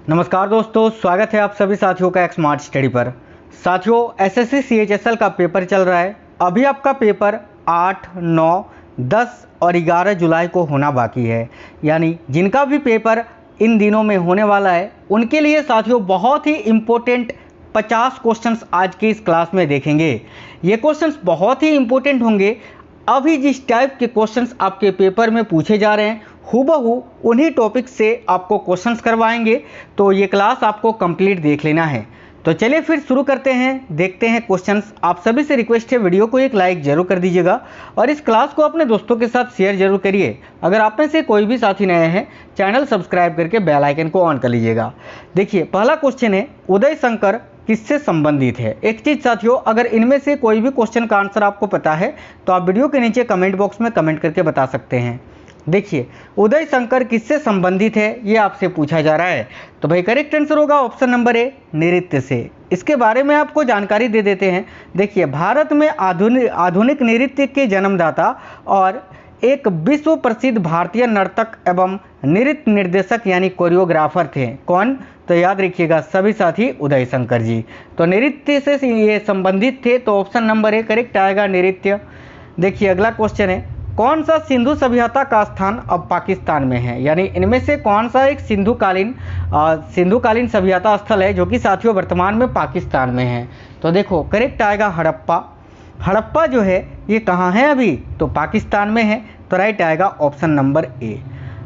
नमस्कार दोस्तों, स्वागत है आप सभी साथियों का एक स्मार्ट स्टडी पर। साथियों, एसएससी सीएचएसएल का पेपर चल रहा है। अभी आपका पेपर 8, 9, 10 और 11 जुलाई को होना बाकी है। यानी जिनका भी पेपर इन दिनों में होने वाला है उनके लिए साथियों बहुत ही इम्पोर्टेंट 50 क्वेश्चंस आज के इस क्लास में देखेंगे। ये क्वेश्चंस बहुत ही इम्पोर्टेंट होंगे। अभी जिस टाइप के क्वेश्चंस आपके पेपर में पूछे जा रहे हैं हूबहू उन्हीं टॉपिक से आपको क्वेश्चंस करवाएंगे, तो ये क्लास आपको कंप्लीट देख लेना है। तो चलिए फिर शुरू करते हैं, देखते हैं क्वेश्चंस। आप सभी से रिक्वेस्ट है वीडियो को एक लाइक जरूर कर दीजिएगा और इस क्लास को अपने दोस्तों के साथ शेयर जरूर करिए। अगर आप में से कोई भी साथी नए हैं चैनल सब्सक्राइब करके बेल आइकन को ऑन कर लीजिएगा। देखिए पहला क्वेश्चन है, उदय शंकर किससे संबंधित है। एक चीज़ साथियों, अगर इनमें से कोई भी क्वेश्चन का आंसर आपको पता है तो आप वीडियो के नीचे कमेंट बॉक्स में कमेंट करके बता सकते हैं। देखिए उदय शंकर किससे संबंधित है ये आपसे पूछा जा रहा है, तो भाई करेक्ट आंसर होगा ऑप्शन नंबर ए, नृत्य से। इसके बारे में आपको जानकारी दे देते हैं। देखिए भारत में आधुनिक नृत्य के जन्मदाता और एक विश्व प्रसिद्ध भारतीय नर्तक एवं नृत्य निर्देशक यानी कोरियोग्राफर थे। कौन? तो याद रखिएगा सभी साथी, उदय शंकर जी। तो नृत्य से ये संबंधित थे, तो ऑप्शन नंबर ए करेक्ट आएगा, नृत्य। देखिए अगला क्वेश्चन है, कौन सा सिंधु सभ्यता का स्थान अब पाकिस्तान में है। यानी इनमें से कौन सा एक सिंधुकालीन सभ्यता स्थल है जो कि साथियों वर्तमान में पाकिस्तान में है। तो देखो करेक्ट आएगा हड़प्पा। हड़प्पा जो है ये कहाँ है अभी, तो पाकिस्तान में है। तो राइट आएगा ऑप्शन नंबर ए।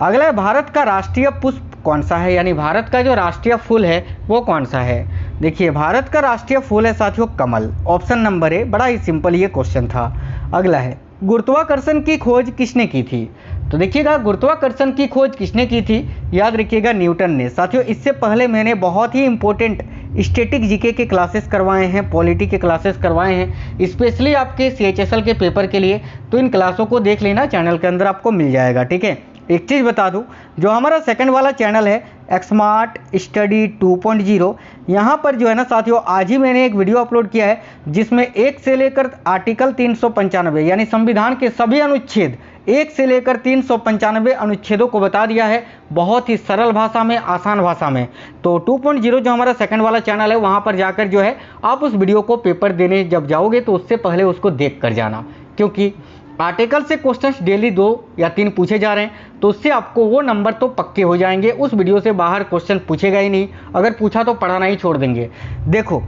अगला है, भारत का राष्ट्रीय पुष्प कौन सा है। यानी भारत का जो राष्ट्रीय फूल है वो कौन सा है। देखिए भारत का राष्ट्रीय फूल है साथियों कमल। ऑप्शन नंबर ए। बड़ा ही सिंपल ये क्वेश्चन था। अगला है, गुरुत्वाकर्षण की खोज किसने की थी। तो देखिएगा गुरुत्वाकर्षण की खोज किसने की थी, याद रखिएगा न्यूटन ने। साथियों इससे पहले मैंने बहुत ही इंपॉर्टेंट स्टैटिक जीके के क्लासेस करवाए हैं, पॉलिटी के क्लासेस करवाए हैं स्पेशली आपके सीएचएसएल के पेपर के लिए। तो इन क्लासों को देख लेना, चैनल के अंदर आपको मिल जाएगा। ठीक है, एक चीज़ बता दूं, जो हमारा सेकंड वाला चैनल है स्मार्ट स्टडी 2.0, यहाँ पर जो है ना साथियों आज ही मैंने एक वीडियो अपलोड किया है जिसमें 1 से लेकर आर्टिकल 395 यानी संविधान के सभी अनुच्छेद 1 से लेकर 395 अनुच्छेदों को बता दिया है बहुत ही सरल भाषा में, आसान भाषा में। तो 2.0 जो हमारा सेकंड वाला चैनल है वहाँ पर जाकर जो है आप उस वीडियो को पेपर देने जब जाओगे तो उससे पहले उसको देख कर जाना, क्योंकि आर्टिकल से क्वेश्चंस डेली 2 या 3 पूछे जा रहे हैं, तो उससे आपको वो नंबर तो पक्के हो जाएंगे। उस वीडियो से बाहर क्वेश्चन पूछेगा ही नहीं, अगर पूछा तो पढ़ाना ही छोड़ देंगे। देखो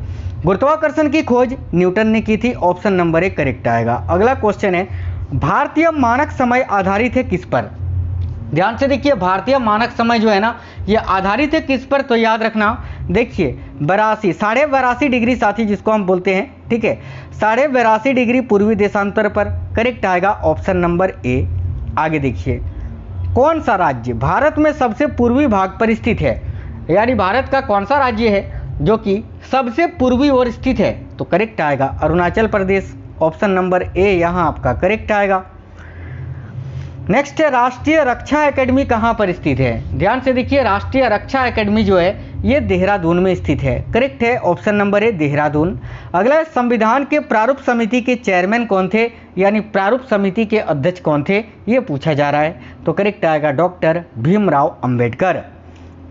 गुरुत्वाकर्षण की खोज न्यूटन ने की थी। ऑप्शन नंबर ए करेक्ट आएगा। अगला क्वेश्चन है, भारतीय मानक समय आधारित है किस पर। ध्यान से देखिए, भारतीय मानक समय जो है ना ये आधारित है किस पर, तो याद रखना। देखिए 82 डिग्री साथी जिसको हम बोलते हैं, ठीक है, 82 डिग्री पूर्वी देशांतर पर। करेक्ट आएगा ऑप्शन नंबर ए। आगे देखिए, कौन सा राज्य भारत में सबसे पूर्वी भाग पर स्थित है। यानी भारत का कौन सा राज्य है जो कि सबसे पूर्वी ओर स्थित है, तो करेक्ट आएगा अरुणाचल प्रदेश। ऑप्शन नंबर ए यहाँ आपका करेक्ट आएगा। नेक्स्ट है, राष्ट्रीय रक्षा एकेडमी कहाँ पर स्थित है। ध्यान से देखिए, राष्ट्रीय रक्षा एकेडमी जो है ये देहरादून में स्थित है। करेक्ट है ऑप्शन नंबर ए, देहरादून। अगला है, संविधान के प्रारूप समिति के चेयरमैन कौन थे। यानी प्रारूप समिति के अध्यक्ष कौन थे ये पूछा जा रहा है, तो करेक्ट आएगा डॉक्टर भीमराव अंबेडकर।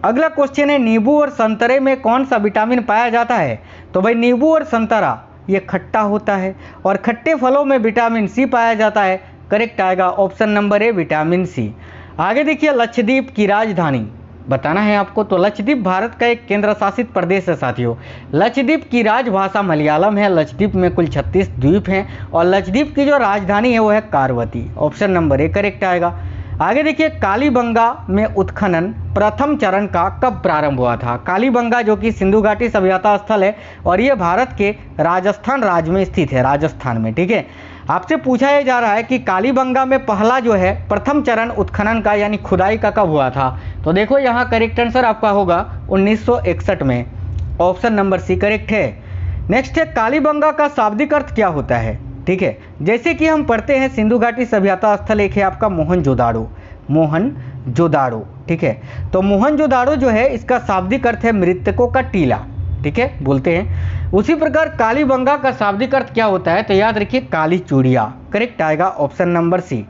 अगला क्वेश्चन है, नींबू और संतरे में कौन सा विटामिन पाया जाता है। तो भाई नींबू और संतरा ये खट्टा होता है और खट्टे फलों में विटामिन सी पाया जाता है। करेक्ट आएगा option number A, vitamin C. आगे देखिए, लक्षद्वीप की राजधानी बताना है आपको। तो लक्षद्वीप भारत का एक केंद्र शासित प्रदेश है साथियों। लक्षद्वीप की राजभाषा मलयालम है। लक्षद्वीप में कुल 36 द्वीप हैं और लक्षद्वीप की जो राजधानी है वो है कारवती। ऑप्शन नंबर ए करेक्ट आएगा। आगे देखिए, कालीबंगा में उत्खनन प्रथम चरण का कब प्रारंभ हुआ था। कालीबंगा जो कि सिंधु घाटी सभ्यता स्थल है और ये भारत के राजस्थान राज्य में स्थित है, राजस्थान में। ठीक है, आपसे पूछा यह जा रहा है कि कालीबंगा में पहला जो है प्रथम चरण उत्खनन का यानी खुदाई का कब हुआ था। तो देखो यहाँ करेक्ट आंसर आपका होगा 1961 में। ऑप्शन नंबर सी करेक्ट है। नेक्स्ट है, कालीबंगा का शाब्दिक अर्थ क्या होता है। ठीक है, जैसे कि हम पढ़ते हैं सिंधु घाटी सभ्यता स्थल एक है आपका मोहनजोदाड़ो। मोहनजोदाड़ो, ठीक है, तो मोहनजोदाड़ो जो है इसका शाब्दिक अर्थ है मृतकों का टीला। ठीक है, बोलते हैं। उसी प्रकार कालीबंगा का शाब्दिक अर्थ क्या होता है, तो याद रखिए काली चूड़िया। करेक्ट आएगा ऑप्शन नंबर सी।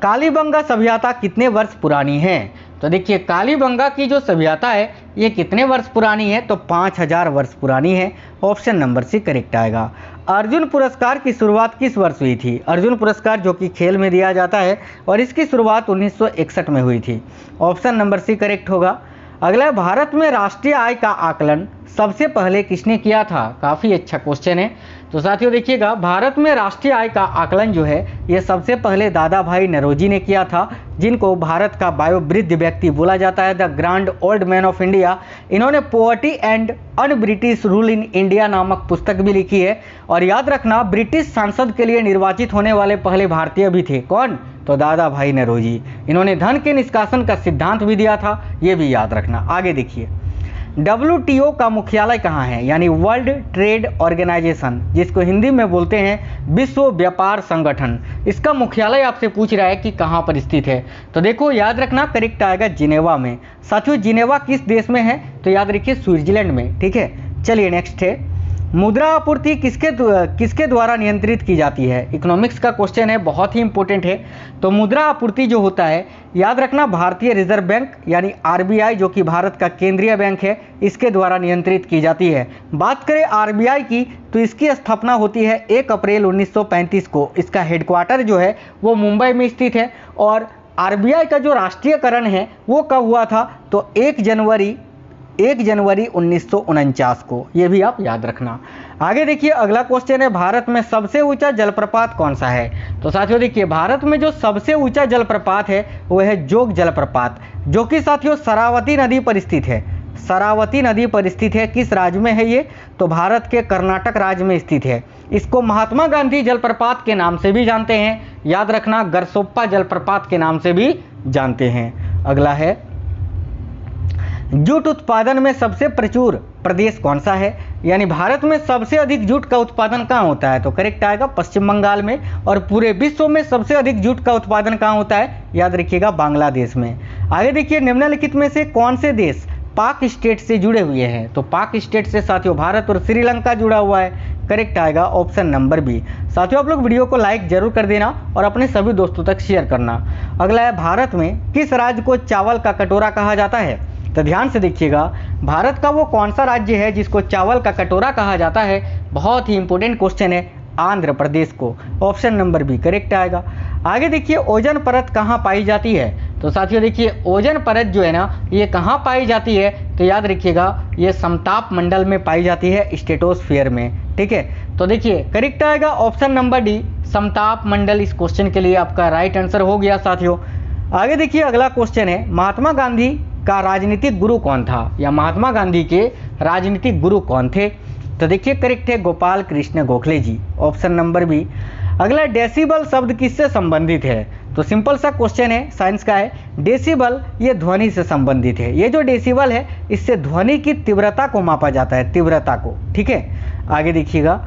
कालीबंगा सभ्यता कितने वर्ष पुरानी है। तो देखिए कालीबंगा की जो सभ्यता है ये कितने वर्ष पुरानी है, तो 5000 वर्ष पुरानी है। ऑप्शन नंबर सी करेक्ट आएगा। अर्जुन पुरस्कार की शुरुआत किस वर्ष हुई थी? अर्जुन पुरस्कार जो कि खेल में दिया जाता है और इसकी शुरुआत 1961 में हुई थी। ऑप्शन नंबर सी करेक्ट होगा। अगला है, भारत में राष्ट्रीय आय का आकलन सबसे पहले किसने किया था? काफ़ी अच्छा क्वेश्चन है। तो साथियों देखिएगा, भारत में राष्ट्रीय आय का आकलन जो है ये सबसे पहले दादा भाई नौरोजी ने किया था, जिनको भारत का वयोवृद्ध व्यक्ति बोला जाता है, the grand old man of India. इन्होंने poverty and un British rule in India नामक पुस्तक भी लिखी है। और याद रखना, ब्रिटिश संसद के लिए निर्वाचित होने वाले पहले भारतीय भी थे। कौन? तो दादा भाई नौरोजी। इन्होंने धन के निष्कासन का सिद्धांत भी दिया था, ये भी याद रखना। आगे देखिए, WTO का मुख्यालय कहाँ है? यानी वर्ल्ड ट्रेड ऑर्गेनाइजेशन, जिसको हिंदी में बोलते हैं विश्व व्यापार संगठन। इसका मुख्यालय आपसे पूछ रहा है कि कहाँ पर स्थित है, तो देखो याद रखना करेक्ट आएगा जिनेवा में। साथियों जिनेवा किस देश में है? तो याद रखिए स्विट्जरलैंड में। ठीक है, चलिए नेक्स्ट है, मुद्रा आपूर्ति किसके द्वारा नियंत्रित की जाती है? इकोनॉमिक्स का क्वेश्चन है, बहुत ही इंपॉर्टेंट है। तो मुद्रा आपूर्ति जो होता है, याद रखना भारतीय रिजर्व बैंक यानी RBI, जो कि भारत का केंद्रीय बैंक है, इसके द्वारा नियंत्रित की जाती है। बात करें RBI की, तो इसकी स्थापना होती है 1 अप्रैल 1935 को। इसका हेडक्वार्टर जो है वो मुंबई में स्थित है। और RBI का जो राष्ट्रीयकरण है वो कब हुआ था? तो 1 जनवरी 1949 को। ये भी आप याद रखना। आगे देखिए, अगला क्वेश्चन है, भारत में सबसे ऊंचा जलप्रपात कौन सा है? तो साथियों देखिए, भारत में जो सबसे ऊंचा जलप्रपात है वो है जोग जलप्रपात, जो कि साथियों शरावती नदी पर स्थित है। शरावती नदी पर स्थित है। किस राज्य में है ये? तो भारत के कर्नाटक राज्य में स्थित है। इसको महात्मा गांधी जलप्रपात के नाम से भी जानते हैं, याद रखना गरसोप्पा जलप्रपात के नाम से भी जानते हैं। अगला है, जूट उत्पादन में सबसे प्रचुर प्रदेश कौन सा है? यानी भारत में सबसे अधिक जूट का उत्पादन कहाँ होता है? तो करेक्ट आएगा पश्चिम बंगाल में। और पूरे विश्व में सबसे अधिक जूट का उत्पादन कहाँ होता है? याद रखिएगा बांग्लादेश में। आगे देखिए, निम्नलिखित में से कौन से देश पाक स्टेट से जुड़े हुए हैं? तो पाक स्टेट से साथियों भारत और श्रीलंका जुड़ा हुआ है। करेक्ट आएगा ऑप्शन नंबर बी। साथियों आप लोग वीडियो को लाइक जरूर कर देना और अपने सभी दोस्तों तक शेयर करना। अगला है, भारत में किस राज्य को चावल का कटोरा कहा जाता है? तो ध्यान से देखिएगा, भारत का वो कौन सा राज्य है जिसको चावल का कटोरा कहा जाता है? बहुत ही इंपॉर्टेंट क्वेश्चन है, आंध्र प्रदेश को। ऑप्शन नंबर बी करेक्ट आएगा। आगे देखिए, ओजोन परत कहाँ पाई जाती है? तो साथियों देखिए, ओजोन परत जो है ना ये कहाँ पाई जाती है? तो याद रखिएगा ये समताप मंडल में पाई जाती है, स्ट्रेटोस्फीयर में। ठीक है, तो देखिए करेक्ट आएगा ऑप्शन नंबर डी, समताप मंडल। इस क्वेश्चन के लिए आपका राइट आंसर हो गया साथियों। आगे देखिए, अगला क्वेश्चन है, महात्मा गांधी का राजनीतिक गुरु कौन था? या महात्मा गांधी के राजनीतिक गुरु कौन थे? तो देखिए करेक्ट है Gopal Krishna Gokhale ji. Option number B. अगला, डेसिबल शब्द किससे संबंधित है? तो सिंपल सा क्वेश्चन है, साइंस का है। डेसिबल ये ध्वनि से संबंधित है। ये जो डेसिबल है इससे ध्वनि की तीव्रता को मापा जाता है, तीव्रता को। ठीक है, आगे देखिएगा,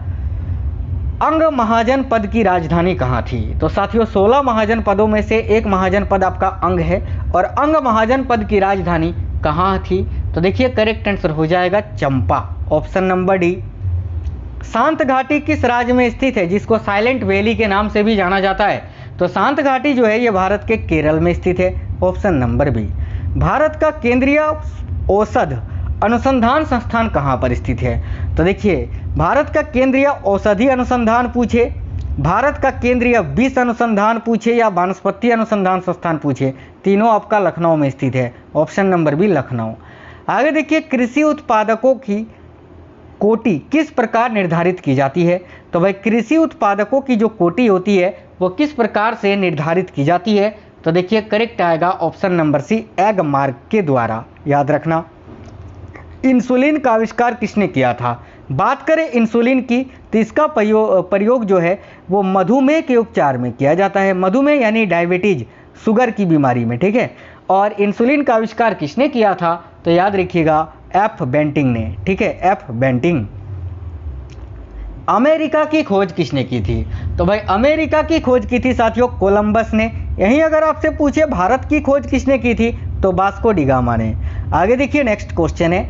अंग महाजन पद की राजधानी कहाँ थी? तो साथियों 16 महाजन पदों में से एक महाजन पद आपका अंग है। और अंग महाजन पद की राजधानी कहाँ थी? तो देखिए करेक्ट आंसर हो जाएगा चंपा। Option number D. शांत घाटी किस राज्य में स्थित है जिसको साइलेंट वैली के नाम से भी जाना जाता है? तो शांत घाटी जो है ये भारत के केरल में स्थित है। Option number B. भारत का केंद्रीय औषध अनुसंधान संस्थान कहाँ पर स्थित है? तो देखिए, भारत का केंद्रीय औषधि अनुसंधान पूछे, भारत का केंद्रीय विष अनुसंधान पूछे या वनस्पति अनुसंधान संस्थान पूछे, तीनों आपका लखनऊ में स्थित है। Option number B Lucknow. आगे देखिए, कृषि उत्पादकों की कोटि किस प्रकार निर्धारित की जाती है? तो भाई कृषि उत्पादकों की जो कोटि होती है वो किस प्रकार से निर्धारित की जाती है? तो देखिए करेक्ट आएगा option number C, Agmark के द्वारा। याद रखना। इंसुलिन का आविष्कार किसने किया था? बात करें इंसुलिन की तो इसका प्रयोग जो है वो मधुमेह के उपचार में किया जाता है। मधुमेह यानी डायबिटीज, शुगर की बीमारी में। ठीक है, और इंसुलिन का आविष्कार किसने किया था? तो याद रखिएगा एफ बेंटिंग ने। ठीक है, एफ बेंटिंग। अमेरिका की खोज किसने की थी? तो भाई अमेरिका की खोज की थी साथियों कोलंबस ने। यहीं अगर आपसे पूछे भारत की खोज किसने की थी तो वास्को डी गामा ने। आगे देखिए, नेक्स्ट क्वेश्चन है,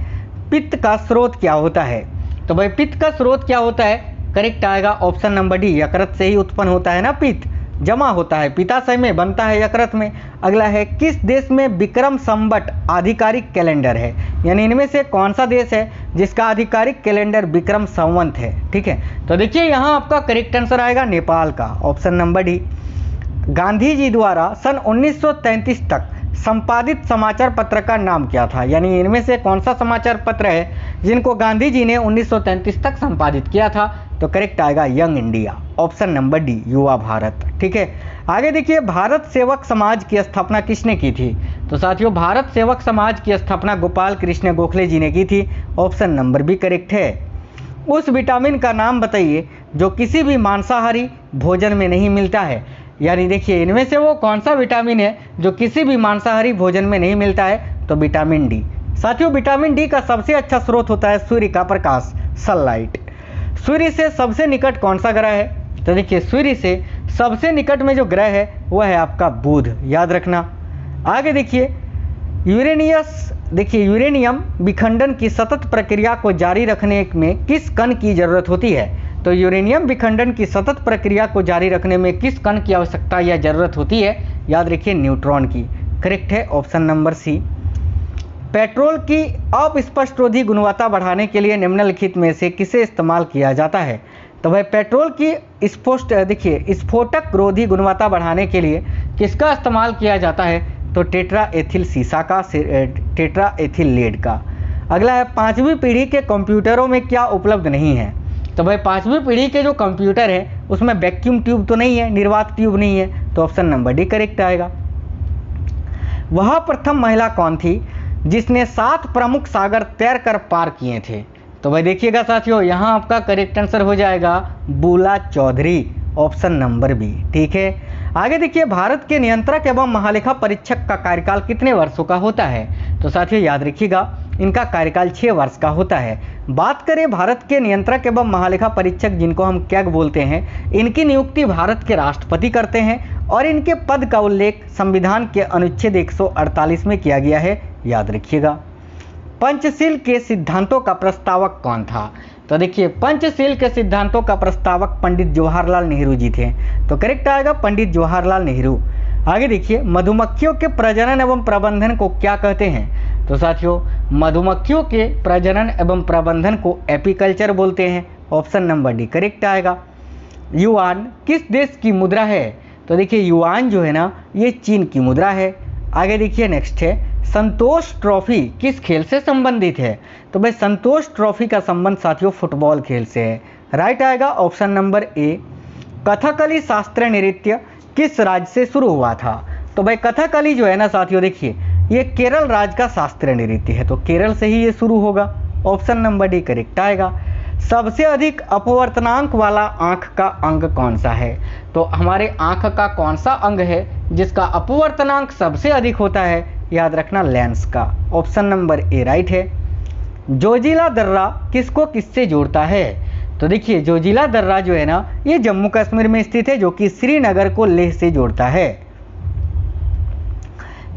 पित्त का स्रोत क्या होता है? तो भाई पित्त का स्रोत क्या होता है? करेक्ट आएगा ऑप्शन नंबर डी, यकृत से ही उत्पन्न होता है ना पित्त। जमा होता है, पिताशय में, बनता है यकृत में। अगला है किस देश में विक्रम संवत आधिकारिक कैलेंडर है, यानी इनमें से कौन सा देश है जिसका आधिकारिक कैलेंडर विक्रम संवत है। ठीक है, तो देखिए यहाँ आपका करेक्ट आंसर आएगा नेपाल का, option number D. Gandhi ji द्वारा सन 1933 तक संपादित समाचार पत्र का नाम क्या था, यानी इनमें से कौन सा समाचार पत्र है जिनको गांधी जी ने 1933 तक संपादित किया था। तो करेक्ट आएगा young India, option number D, युवा भारत। ठीक है, आगे देखिए भारत सेवक समाज की स्थापना किसने की थी। तो साथियों भारत सेवक समाज की स्थापना गोपाल कृष्ण गोखले जी ने की थी, ऑप्शन नंबर बी करेक्ट है। उस विटामिन का नाम बताइए जो किसी भी मांसाहारी भोजन में नहीं मिलता है, यानी देखिए इनमें से वो कौन सा विटामिन है जो किसी भी मांसाहारी भोजन में नहीं मिलता है। तो विटामिन डी। साथियों विटामिन डी का सबसे अच्छा स्रोत होता है सूर्य का प्रकाश, सनलाइट। सूर्य से सबसे निकट कौन सा ग्रह है। तो देखिए सूर्य से सबसे निकट में जो ग्रह है वह है आपका बुध, याद रखना। आगे देखिए यूरेनियम विखंडन की सतत प्रक्रिया को जारी रखने में किस कण की जरूरत होती है। तो यूरेनियम विखंडन की सतत प्रक्रिया को जारी रखने में किस कण की आवश्यकता या जरूरत होती है, याद रखिए न्यूट्रॉन की। करेक्ट है ऑप्शन नंबर सी। पेट्रोल की अस्पष्ट रोधी गुणवत्ता बढ़ाने के लिए निम्नलिखित में से किसे इस्तेमाल किया जाता है। तो भाई पेट्रोल की स्फोटक रोधी गुणवत्ता बढ़ाने के लिए किसका इस्तेमाल किया जाता है। तो टेट्रा एथिल सीसा का, टेट्रा एथिल लेड का। अगला है पाँचवीं पीढ़ी के कंप्यूटरों में क्या उपलब्ध नहीं है। तो भाई पाँचवीं पीढ़ी के जो कंप्यूटर है उसमें वैक्यूम ट्यूब तो नहीं है, निर्वात ट्यूब नहीं है, तो ऑप्शन नंबर डी करेक्ट आएगा। वह प्रथम महिला कौन थी जिसने 7 प्रमुख सागर तैर कर पार किए थे। तो भाई देखिएगा साथियों यहाँ आपका करेक्ट आंसर हो जाएगा बूला चौधरी, ऑप्शन नंबर बी। ठीक है, आगे देखिए भारत के नियंत्रक एवं महालेखा परीक्षक का कार्यकाल कितने वर्षों का होता है। तो साथियों याद रखिएगा इनका कार्यकाल 6 वर्ष का होता है। बात करें भारत के नियंत्रक एवं महालेखा परीक्षक जिनको हम कैग बोलते हैं, इनकी नियुक्ति भारत के राष्ट्रपति करते हैं और इनके पद का उल्लेख संविधान के अनुच्छेद 148 में किया गया है, याद रखिएगा। पंचशील के सिद्धांतों का प्रस्तावक कौन था। तो देखिए पंचशील के सिद्धांतों का प्रस्तावक पंडित जवाहरलाल नेहरू जी थे, तो करेक्ट आएगा पंडित जवाहरलाल नेहरू। आगे देखिए मधुमक्खियों के प्रजनन एवं प्रबंधन को क्या कहते हैं। तो साथियों मधुमक्खियों के प्रजनन एवं प्रबंधन को एपीकल्चर बोलते हैं, ऑप्शन नंबर डी करेक्ट आएगा। युआन किस देश की मुद्रा है। तो देखिए युआन जो है ना ये चीन की मुद्रा है। आगे देखिए नेक्स्ट है संतोष ट्रॉफी किस खेल से संबंधित है। तो भाई संतोष ट्रॉफी का संबंध साथियों फुटबॉल खेल से है, राइट आएगा ऑप्शन नंबर ए। कथकली शास्त्रीय नृत्य किस राज्य से शुरू हुआ था। तो भाई कथकली जो है ना साथियों देखिए ये केरल राज्य का शास्त्रीय नृत्य है, तो केरल से ही ये शुरू होगा, ऑप्शन नंबर डी करेक्ट आएगा। सबसे अधिक अपवर्तनांक वाला आंख का अंग कौन सा है। तो हमारे आंख का कौन सा अंग है जिसका अपवर्तनांक सबसे अधिक होता है, याद रखना लेंस का, ऑप्शन नंबर ए राइट है। जोजिला दर्रा किसको किससे जोड़ता है। तो देखिए जोजिला दर्रा जो है ना ये जम्मू कश्मीर में स्थित है जो कि श्रीनगर को लेह से जोड़ता है।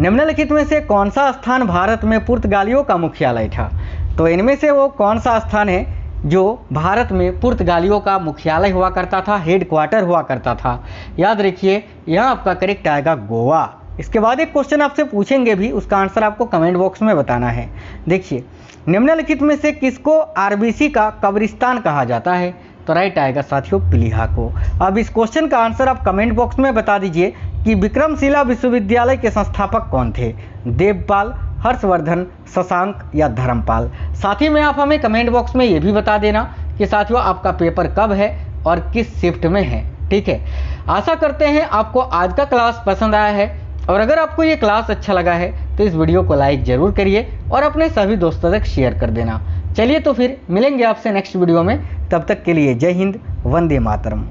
निम्नलिखित में से कौन सा स्थान भारत में पुर्तगालियों का मुख्यालय था। तो इनमें से वो कौन सा स्थान है जो भारत में पुर्तगालियों का मुख्यालय हुआ करता था, हेड क्वार्टर हुआ करता था, याद रखिए यहाँ आपका करेक्ट आएगा गोवा। इसके बाद एक क्वेश्चन आपसे पूछेंगे भी, उसका आंसर आपको कमेंट बॉक्स में बताना है। देखिए निम्नलिखित में से किसको आरबीसी का कब्रिस्तान कहा जाता है। तो राइट आएगा साथियों पिलीहा को। अब इस क्वेश्चन का आंसर आप कमेंट बॉक्स में बता दीजिए कि विक्रमशिला विश्वविद्यालय के संस्थापक कौन थे, देवपाल, हर्षवर्धन, शशांक या धर्मपाल। साथ ही में आप हमें कमेंट बॉक्स में ये भी बता देना कि साथियों आपका पेपर कब है और किस शिफ्ट में है। ठीक है, आशा करते हैं आपको आज का क्लास पसंद आया है और अगर आपको ये क्लास अच्छा लगा है तो इस वीडियो को लाइक ज़रूर करिए और अपने सभी दोस्तों तक शेयर कर देना। चलिए तो फिर मिलेंगे आपसे नेक्स्ट वीडियो में, तब तक के लिए जय हिंद, वंदे मातरम।